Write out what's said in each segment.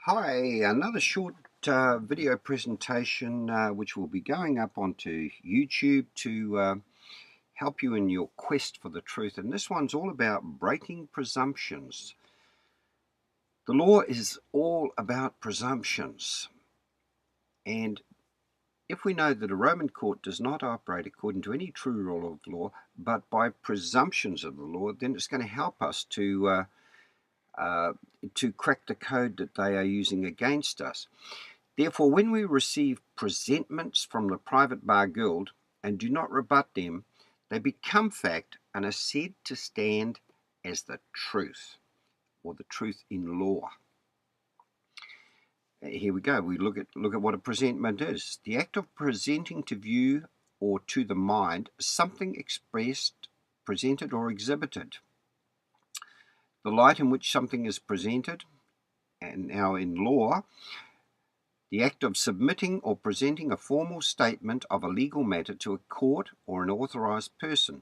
Hi, another short video presentation which will be going up onto YouTube to help you in your quest for the truth. And this one's all about breaking presumptions. The law is all about presumptions. And if we know that a Roman court does not operate according to any true rule of law, but by presumptions of the law, then it's going to help us to crack the code that they are using against us. Therefore, when we receive presentments from the private bar guild and do not rebut them, they become fact and are said to stand as the truth, or the truth in law. Here we go. We look at what a presentment is. The act of presenting to view or to the mind something expressed, presented, or exhibited. The light in which something is presented, and now in law, the act of submitting or presenting a formal statement of a legal matter to a court or an authorized person.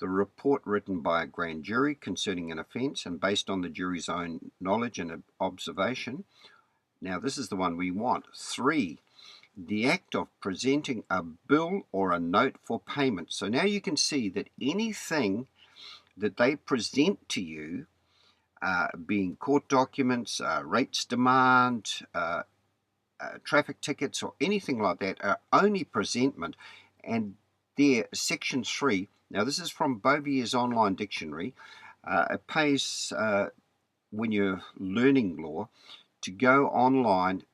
The report written by a grand jury concerning an offence and based on the jury's own knowledge and observation. Now this is the one we want. 3. The act of presenting a bill or a note for payment. So now you can see that anything that they present to you, being court documents, rates demand, traffic tickets or anything like that, are only presentment. And there, section 3, now this is from Bovier's online dictionary. It pays, when you're learning law, to go online,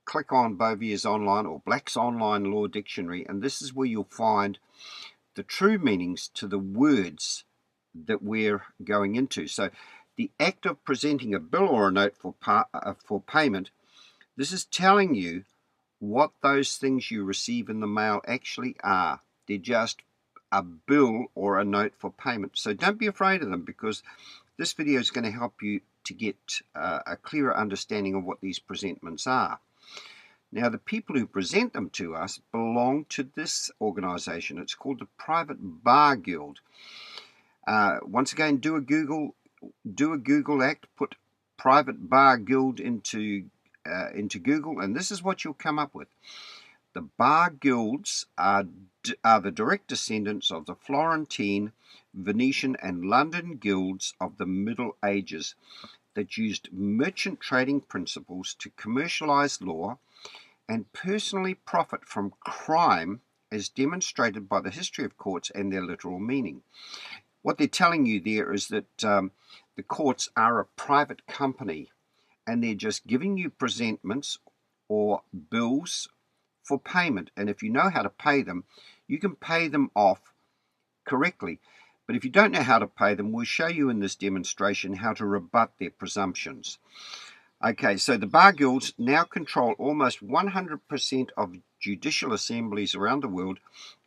click on Bovier's online or Black's online law dictionary, and this is where you'll find the true meanings to the words that we're going into. So the act of presenting a bill or a note for payment, this is telling you what those things you receive in the mail actually are. They're just a bill or a note for payment. So don't be afraid of them, because this video is going to help you to get a clearer understanding of what these presentments are. Now, the people who present them to us belong to this organization. It's called the Private Bar Guild. Once again, do a Google act, put Private Bar Guild into Google, and this is what you'll come up with. The bar guilds are the direct descendants of the Florentine, Venetian, and London guilds of the Middle Ages that used merchant trading principles to commercialize law and personally profit from crime, as demonstrated by the history of courts and their literal meaning. What they're telling you there is that the courts are a private company, and they're just giving you presentments or bills for payment. And if you know how to pay them, you can pay them off correctly. But if you don't know how to pay them, we'll show you in this demonstration how to rebut their presumptions. Okay, so the bar guilds now control almost 100% of judicial assemblies around the world,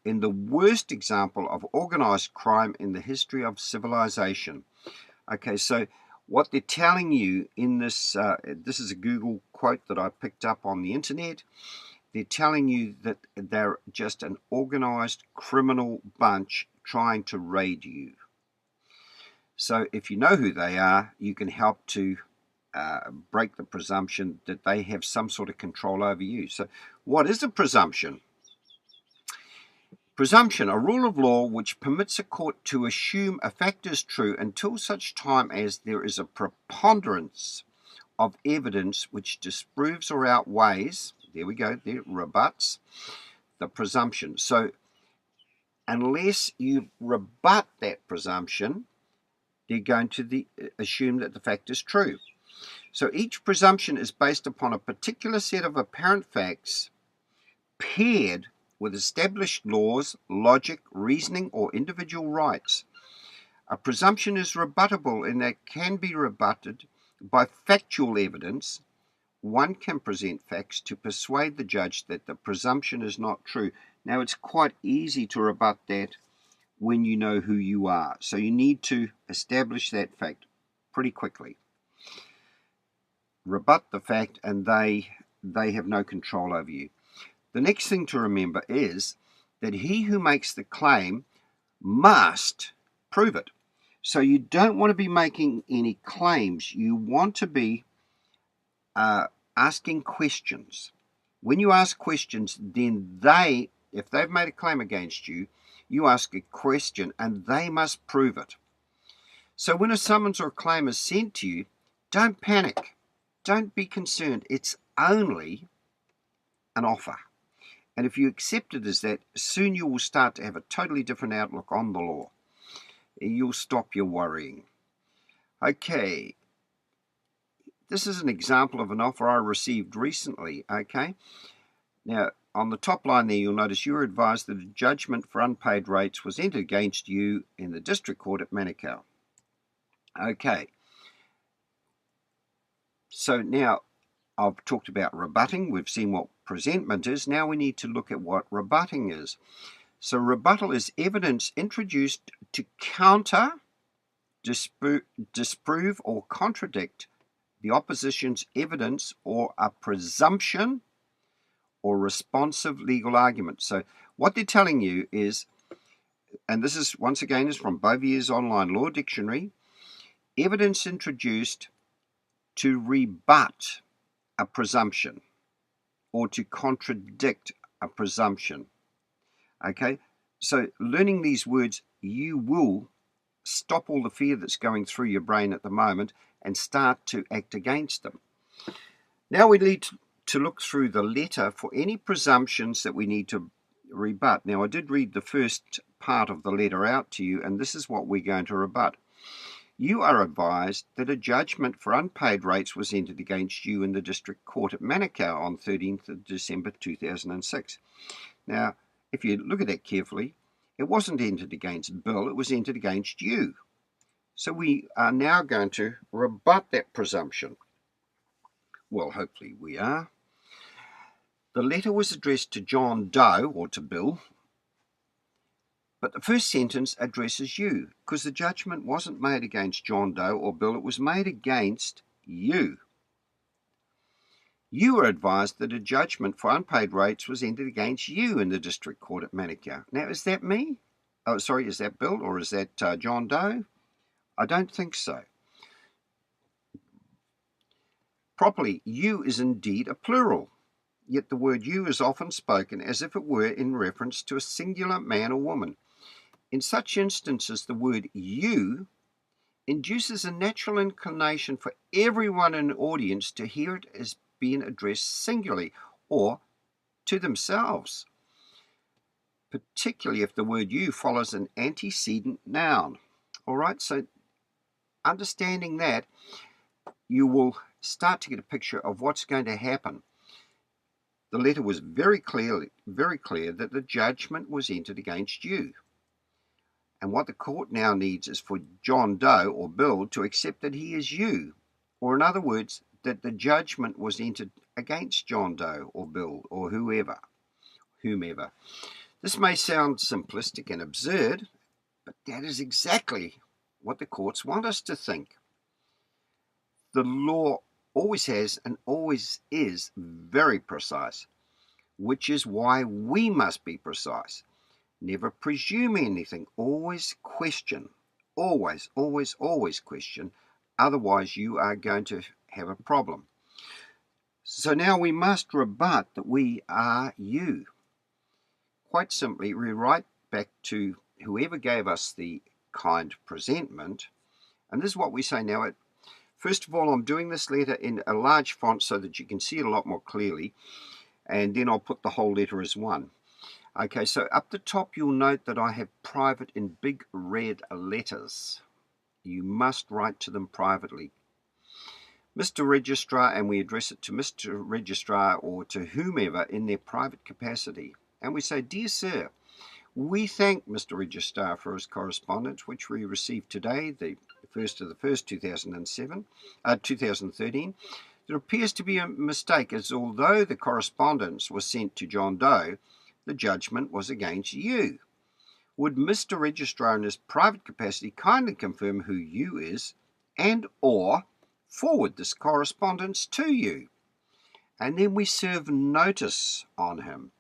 in the worst example of organized crime in the history of civilization. Okay, so what they're telling you in this, this is a Google quote that I picked up on the internet. They're telling you that they're just an organized criminal bunch trying to raid you. So if you know who they are, you can help to break the presumption that they have some sort of control over you. So what is a presumption? Presumption, a rule of law which permits a court to assume a fact is true until such time as there is a preponderance of evidence which disproves or outweighs, there we go, there, rebuts the presumption. So unless you rebut that presumption, they're going to assume that the fact is true. So each presumption is based upon a particular set of apparent facts paired with established laws, logic, reasoning, or individual rights. A presumption is rebuttable in that it can be rebutted by factual evidence. One can present facts to persuade the judge that the presumption is not true. Now, it's quite easy to rebut that when you know who you are. So you need to establish that fact pretty quickly. Rebut the fact, and they have no control over you. The next thing to remember is that he who makes the claim must prove it. So you don't want to be making any claims. You want to be asking questions. When you ask questions, then if they've made a claim against you, you ask a question and they must prove it. So when a summons or a claim is sent to you, don't panic. Don't be concerned. It's only an offer. And if you accept it as that, soon you will start to have a totally different outlook on the law. You'll stop your worrying. Okay. This is an example of an offer I received recently. Okay. Now, on the top line there, you'll notice you were advised that a judgment for unpaid rates was entered against you in the district court at Manukau. Okay. So now I've talked about rebutting. We've seen what presentment is. Now we need to look at what rebutting is. So rebuttal is evidence introduced to counter, disprove, or contradict the opposition's evidence or a presumption or responsive legal argument. So what they're telling you is, and this is once again is from Bovier's Online Law Dictionary, evidence introduced to rebut a presumption or to contradict a presumption. Okay, so learning these words, you will stop all the fear that's going through your brain at the moment and start to act against them. Now we need to look through the letter for any presumptions that we need to rebut. Now I did read the first part of the letter out to you, and this is what we're going to rebut. You are advised that a judgment for unpaid rates was entered against you in the district court at Manukau on 13th of December 2006. Now, if you look at that carefully, it wasn't entered against Bill, it was entered against you. So we are now going to rebut that presumption. Well, hopefully we are. The letter was addressed to John Doe, or to Bill, but the first sentence addresses you, because the judgment wasn't made against John Doe or Bill, it was made against you. You were advised that a judgment for unpaid rates was entered against you in the district court at Manukau. Now, is that me? Oh, sorry, is that Bill or is that John Doe? I don't think so. Properly, you is indeed a plural, yet the word you is often spoken as if it were in reference to a singular man or woman. In such instances, the word you induces a natural inclination for everyone in the audience to hear it as being addressed singularly or to themselves, particularly if the word you follows an antecedent noun. All right, so understanding that, you will start to get a picture of what's going to happen. The letter was very clear that the judgment was entered against you. And what the court now needs is for John Doe or Bill to accept that he is you, or in other words, that the judgment was entered against John Doe or Bill or whomever. This may sound simplistic and absurd, but that is exactly what the courts want us to think. The law always has and always is very precise, which is why we must be precise. Never presume anything. Always question. Always question. Otherwise, you are going to have a problem. So now we must rebut that we are you. Quite simply, we write back to whoever gave us the kind presentment. And this is what we say now. First of all, I'm doing this letter in a large font so that you can see it a lot more clearly. And then I'll put the whole letter as one. Okay, so up the top you'll note that I have private in big red letters. You must write to them privately. Mr. Registrar, and we address it to Mr. Registrar or to whomever in their private capacity. And we say, Dear Sir, we thank Mr. Registrar for his correspondence, which we received today, the 1st of the 1st, 2013. There appears to be a mistake, as although the correspondence was sent to John Doe, the judgment was against you. Would Mr. Registrar in his private capacity kindly confirm who you is and or forward this correspondence to you? And then we serve notice on him.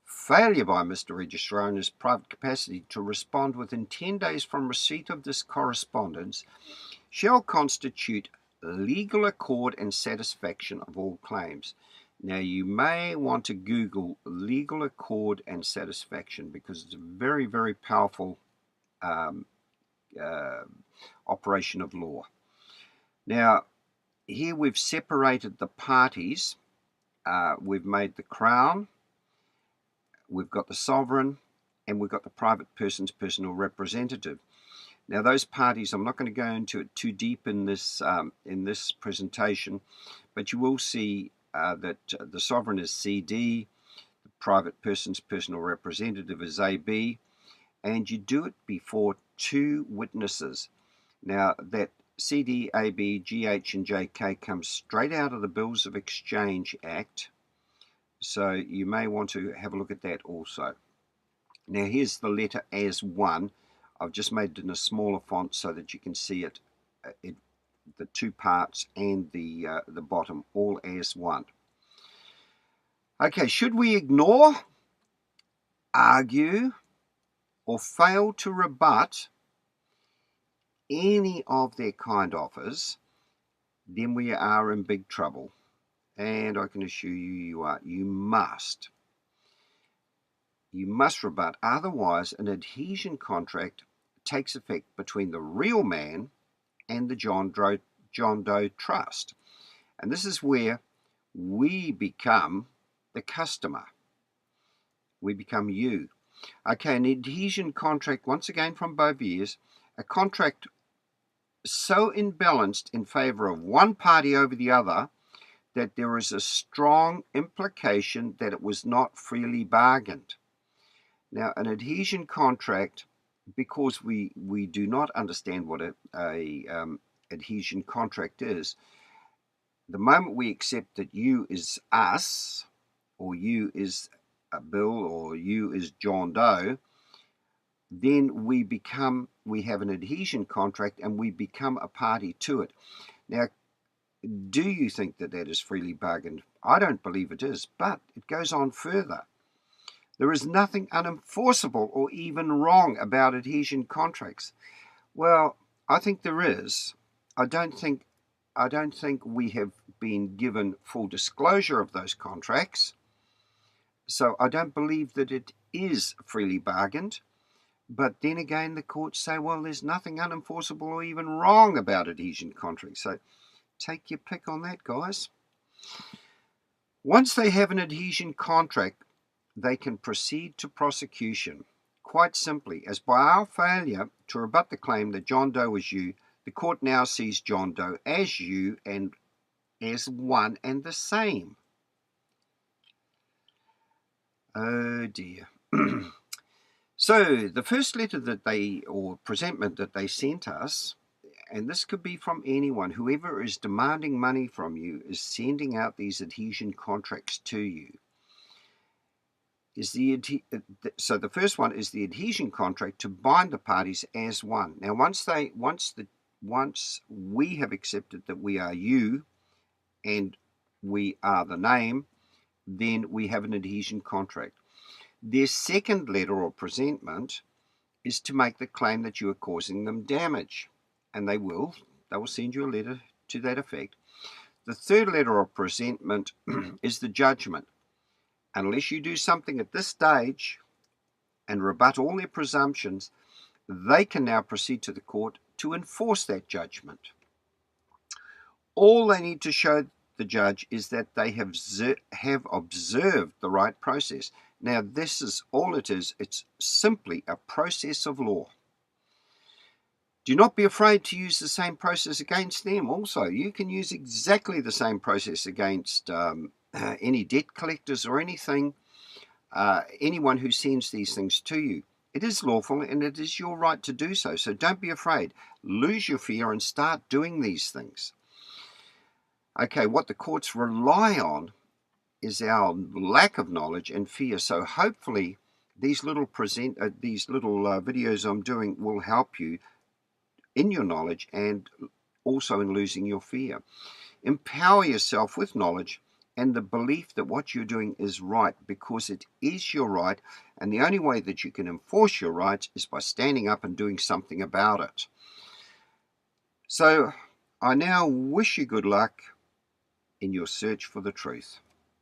Failure by Mr. Registrar in his private capacity to respond within 10 days from receipt of this correspondence shall constitute legal accord and satisfaction of all claims. Now, you may want to Google legal accord and satisfaction because it's a very, very powerful operation of law. Now, here we've separated the parties. We've made the Crown, we've got the Sovereign, and we've got the private person's personal representative. Now, those parties, I'm not going to go into it too deep in this presentation, but you will see that the Sovereign is CD, the private person's personal representative is AB, and you do it before two witnesses. Now, that CD, AB, GH, and JK comes straight out of the Bills of Exchange Act, so you may want to have a look at that also. Now, here's the letter as one. I've just made it in a smaller font so that you can see it, the two parts and the bottom, all as one. Okay, should we ignore, argue, or fail to rebut any of their kind offers, then we are in big trouble. And I can assure you, you are. You must rebut. Otherwise, an adhesion contract takes effect between the real man and the John Doe Trust. And this is where we become the customer. We become you. Okay, an adhesion contract, once again from both ears, a contract so imbalanced in favor of one party over the other that there is a strong implication that it was not freely bargained. Now, an adhesion contract, because we do not understand what a adhesion contract is, the moment we accept that you is us, or you is a Bill, or you is John Doe, then we have an adhesion contract and we become a party to it. Now, do you think that that is freely bargained? I don't believe it is, but it goes on further. There is nothing unenforceable or even wrong about adhesion contracts. Well, I think there is. I don't think we have been given full disclosure of those contracts. So I don't believe that it is freely bargained. But then again, the courts say, well, there's nothing unenforceable or even wrong about adhesion contracts. So take your pick on that, guys. Once they have an adhesion contract, they can proceed to prosecution. Quite simply, as by our failure to rebut the claim that John Doe was you, the court now sees John Doe as you and as one and the same. Oh dear. So the first letter or presentment that they sent us, and this could be from anyone, whoever is demanding money from you is sending out these adhesion contracts to you. So the first one is the adhesion contract to bind the parties as one. Now, once we have accepted that we are you and we are the name, then we have an adhesion contract. Their second letter or presentment is to make the claim that you are causing them damage, and they will send you a letter to that effect. The third letter or presentment is the judgment. Unless you do something at this stage and rebut all their presumptions, they can now proceed to the court to enforce that judgment. All they need to show the judge is that they have observed the right process. Now, this is all it is. It's simply a process of law. Do not be afraid to use the same process against them also. You can use exactly the same process against any debt collectors or anything, anyone who sends these things to you. It is lawful and it is your right to do so. So don't be afraid. Lose your fear and start doing these things. Okay, what the courts rely on is our lack of knowledge and fear. So hopefully these little videos I'm doing will help you in your knowledge and also in losing your fear. Empower yourself with knowledge and the belief that what you're doing is right, because it is your right, and the only way that you can enforce your rights is by standing up and doing something about it. So I now wish you good luck in your search for the truth.